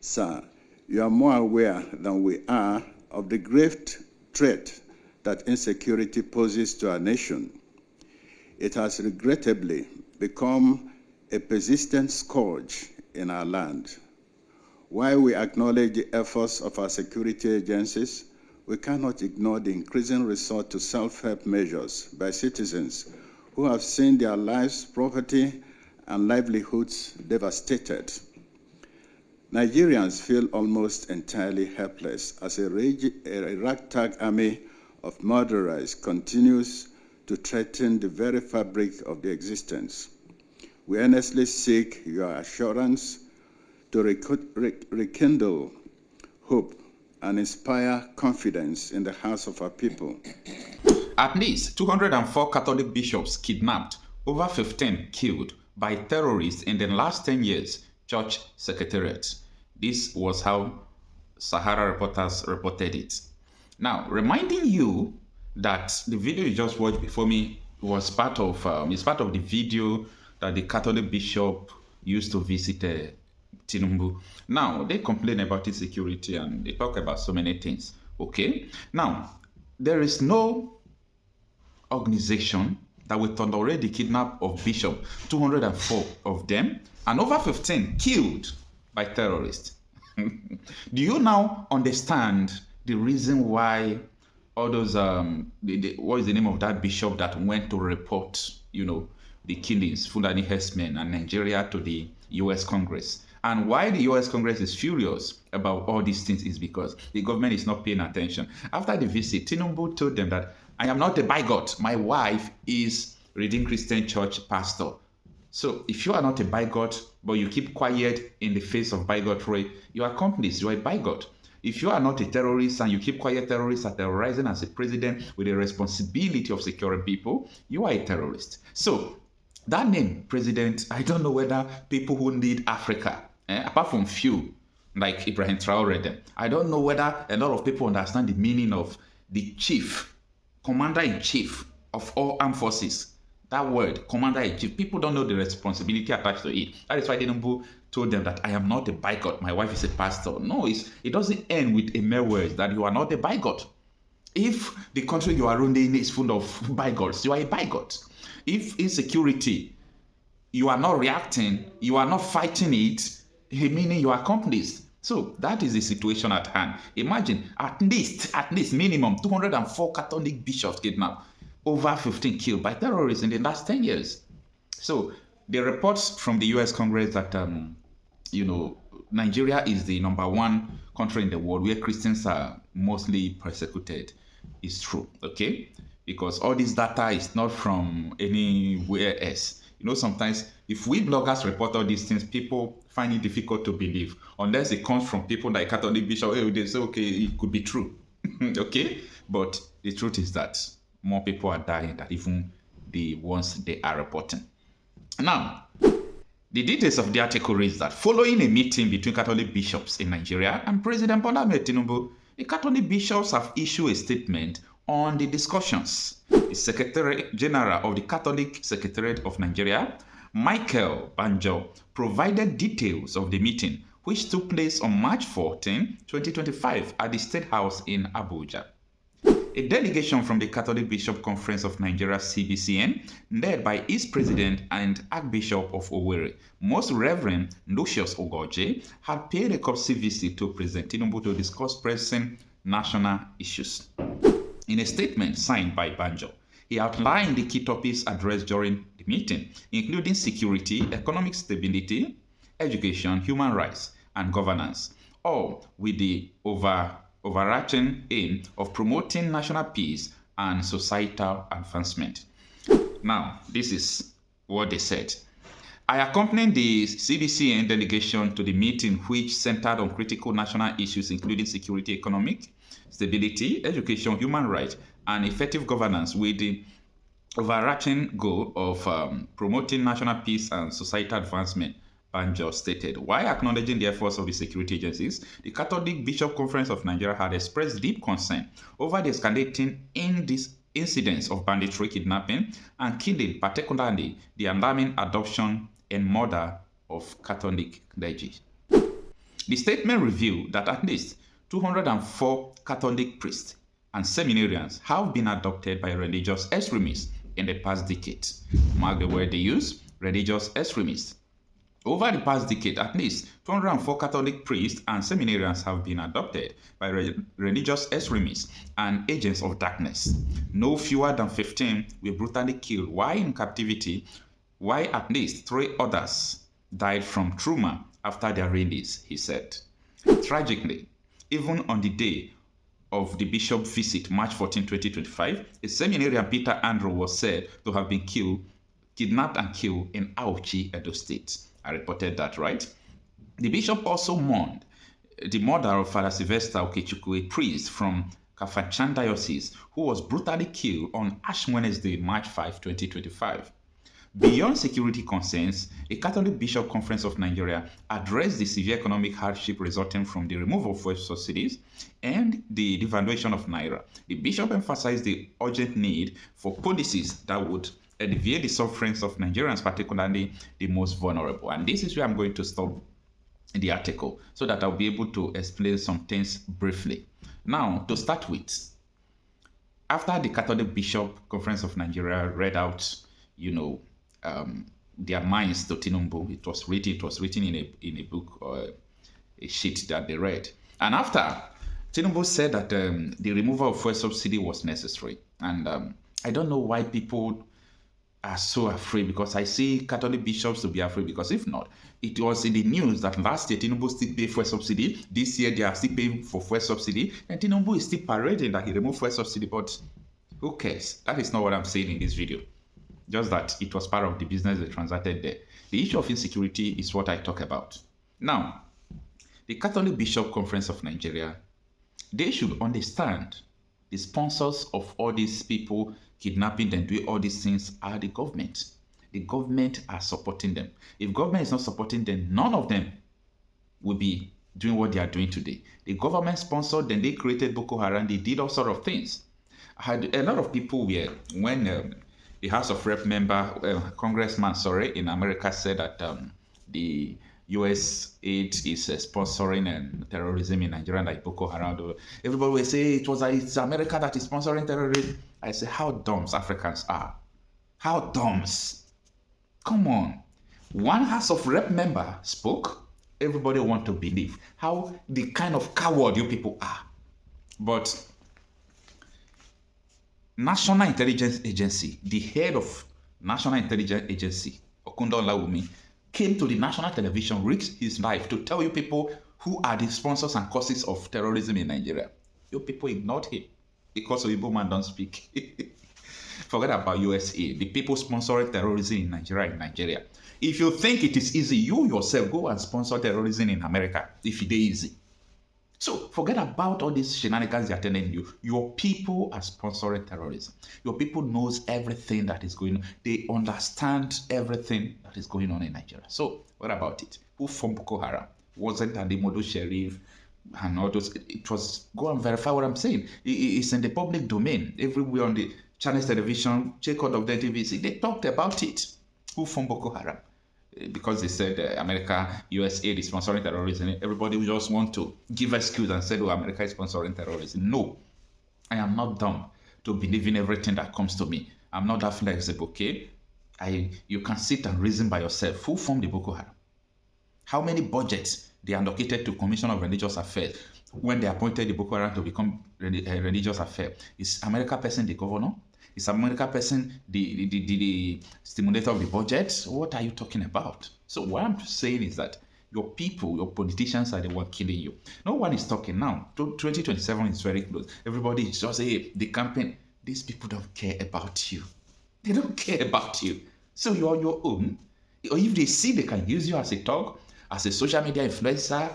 Sir, you are more aware than we are of the grave threat that insecurity poses to our nation. It has regrettably become a persistent scourge in our land. While we acknowledge the efforts of our security agencies, we cannot ignore the increasing resort to self-help measures by citizens who have seen their lives, property, and livelihoods devastated. Nigerians feel almost entirely helpless as a ragtag army of murderers continues to threaten the very fabric of their existence. We earnestly seek your assurance to rekindle hope and inspire confidence in the hearts of our people. At least 204 Catholic bishops kidnapped, over 15 killed by terrorists in the last 10 years, Church Secretariat. This was how Sahara Reporters reported it. Now, reminding you that the video you just watched before me was part of the video that the Catholic bishop used to visit Tinubu. Now, they complain about insecurity and they talk about so many things. Okay? Now, there is no organization that will tolerate the kidnap of bishop, 204 of them, and over 15 killed by terrorists. Do you now understand the reason why all those, what is the name of that bishop that went to report, the killings, Fulani herdsmen and Nigeria to the US Congress? And why the US Congress is furious about all these things is because the government is not paying attention. After the visit, Tinubu told them that I am not a bigot. My wife is Redeemed Christian Church pastor. So if you are not a bigot, but you keep quiet in the face of bigotry, you are accomplice, you are a bigot. If you are not a terrorist and you keep quiet, terrorists are terrorizing as a president with the responsibility of securing people, you are a terrorist. So that name, president, I don't know whether people who need Africa, apart from few, like Ibrahim Traore, I don't know whether a lot of people understand the meaning of the chief, commander-in-chief of all armed forces. That word, commander-in-chief, people don't know the responsibility attached to it. That is why Tinubu told them that I am not a bigot. My wife is a pastor. No, it doesn't end with a mere word that you are not a bigot. If the country you are running is full of bigots, you are a bigot. If insecurity, you are not reacting, you are not fighting it, meaning you are accomplice. So that is the situation at hand. Imagine at least minimum 204 Catholic bishops kidnapped, over 15 killed by terrorists in the last 10 years. So the reports from the US Congress that, Nigeria is the #1 country in the world where Christians are mostly persecuted is true, okay? Because all this data is not from anywhere else. Sometimes if we bloggers report all these things, people find it difficult to believe unless it comes from people like Catholic Bishop. They say, okay, it could be true, okay? But the truth is that more people are dying than even the ones they are reporting. Now, the details of the article reads that following a meeting between Catholic bishops in Nigeria and President Tinubu, the Catholic bishops have issued a statement on the discussions. The Secretary General of the Catholic Secretariat of Nigeria, Michael Banjo, provided details of the meeting, which took place on March 14, 2025 at the State House in Abuja. A delegation from the Catholic Bishop Conference of Nigeria (CBCN), led by its president and Archbishop of Owerri, Most Reverend Lucius Ogoje, had paid a courtesy visit to President Tinubu to discuss pressing national issues. In a statement signed by Banjo, he outlined the key topics addressed during the meeting, including security, economic stability, education, human rights, and governance, all with the overarching aim of promoting national peace and societal advancement. Now, this is what they said. I accompanied the CBCN delegation to the meeting, which centered on critical national issues including security, economic stability, education, human rights, and effective governance, with the overarching goal of promoting national peace and societal advancement, Banjo stated. While acknowledging the efforts of the security agencies, the Catholic Bishop Conference of Nigeria had expressed deep concern over the escalating incidents of banditry, kidnapping, and killing, particularly the alarming adoption and murder of Catholic clergy. The statement revealed that at least 204 Catholic priests and seminarians have been adopted by religious extremists in the past decade. Mark the word they use, religious extremists. Over the past decade, at least 204 Catholic priests and seminarians have been adopted by religious extremists and agents of darkness. No fewer than 15 were brutally killed while in captivity, while at least 3 others died from trauma after their release, he said. Tragically, even on the day of the bishop visit, March 14, 2025, a seminarian, Peter Andrew, was said to have been kidnapped and killed in Auchi, Edo State. I reported that, right? The bishop also mourned the murder of Father Sylvester Okechukwu, a priest from Kafanchan Diocese, who was brutally killed on Ash Wednesday, March 5, 2025. Beyond security concerns, a Catholic Bishop Conference of Nigeria addressed the severe economic hardship resulting from the removal of fuel subsidies and the devaluation of Naira. The bishop emphasized the urgent need for policies that would alleviate the sufferings of Nigerians, particularly the most vulnerable. And this is where I'm going to stop the article so that I'll be able to explain some things briefly. Now, to start with, after the Catholic Bishop Conference of Nigeria read out, their minds to Tinubu, it was written in a book or a sheet that they read. And after, Tinubu said that the removal of fuel subsidy was necessary. And I don't know why people are so afraid, because I see Catholic bishops to be afraid, because if not, it was in the news that last year Tinubu still paid fuel subsidy, this year they are still paying for fuel subsidy, and Tinubu is still parading that he removed fuel subsidy, but who cares? That is not what I'm saying in this video. Just that it was part of the business they transacted there. The issue of insecurity is what I talk about. Now, the Catholic Bishop Conference of Nigeria, they should understand the sponsors of all these people kidnapping and doing all these things are the government. The government are supporting them. If government is not supporting them, none of them will be doing what they are doing today. The government sponsored them, they created Boko Haram, they did all sort of things. I had a lot of people where, when the House of Rep member, Congressman Sowore in America said that the U.S. aid is sponsoring terrorism in Nigeria, like Boko Haram. Everybody will say it's America that is sponsoring terrorism. I say, how dumb Africans are. How dumb. Come on. One House of Rep member spoke. Everybody want to believe how the kind of coward you people are. But National Intelligence Agency, the head of National Intelligence Agency, Okundo Olawumi, came to the national television, risked his life to tell you people who are the sponsors and causes of terrorism in Nigeria. You people ignored him because Igbo man don't speak. Forget about USA. The people sponsoring terrorism in Nigeria. If you think it is easy, you yourself go and sponsor terrorism in America if it is easy. So forget about all these shenanigans they are telling you. Your people are sponsoring terrorism. Your people knows everything that is going on. They understand everything that is going on in Nigeria. So what about it? Who formed Boko Haram? Wasn't Adimodo Sheriff and all those? It was, go and verify what I'm saying. It's in the public domain. Everywhere on the channels television, check out of the TVC, they talked about it. Who formed Boko Haram? Because they said America, USA is sponsoring terrorism. Everybody will just want to give excuse and say, oh, America is sponsoring terrorism. No, I am not dumb to believe in everything that comes to me. I'm not that flexible, okay? You can sit and reason by yourself. Who formed the Boko Haram? How many budgets they allocated to Commission of Religious Affairs when they appointed the Boko Haram to become religious affairs? Is America person the governor? Is America person the stimulator of the budget? What are you talking about? So what I'm saying is that your people, your politicians are the one killing you. No one is talking now. 2027 is very close. Everybody is just saying, hey, the campaign. These people don't care about you. They don't care about you. So you're on your own. Or if they see they can use you as a talk, as a social media influencer,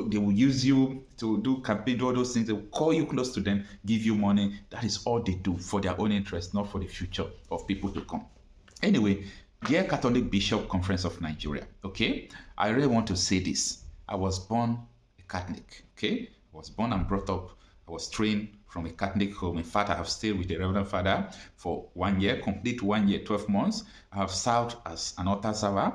they will use you to do campaign, do all those things. They will call you close to them, give you money. That is all they do for their own interest, not for the future of people to come. Anyway, dear Catholic Bishop Conference of Nigeria, okay, I really want to say this. I was born a Catholic, okay? I was born and brought up. I was trained from a Catholic home. In fact, I have stayed with the Reverend Father for 1 year, complete 1 year, 12 months. I have served as an altar server.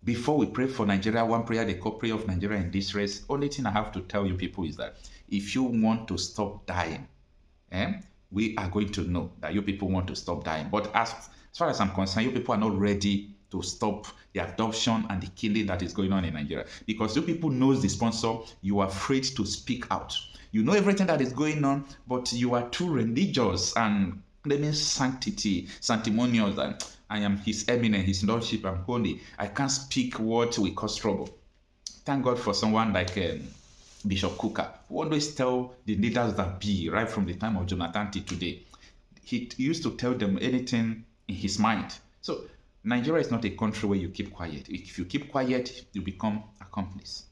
Before we pray for Nigeria, one prayer they call prayer of Nigeria in distress. Only thing I have to tell you people is that if you want to stop dying, we are going to know that you people want to stop dying. But as far as I'm concerned, you people are not ready to stop the adoption and the killing that is going on in Nigeria. Because you people knows the sponsor, you are afraid to speak out. You know everything that is going on, but you are too religious and claiming sanctity, sanctimonious, and I am His Eminence, His Lordship, I'm holy. I can't speak what will cause trouble. Thank God for someone like Bishop Kuka, who always tell the leaders that be, right from the time of Jonathan till today. He used to tell them anything in his mind. So Nigeria is not a country where you keep quiet. If you keep quiet, you become accomplice.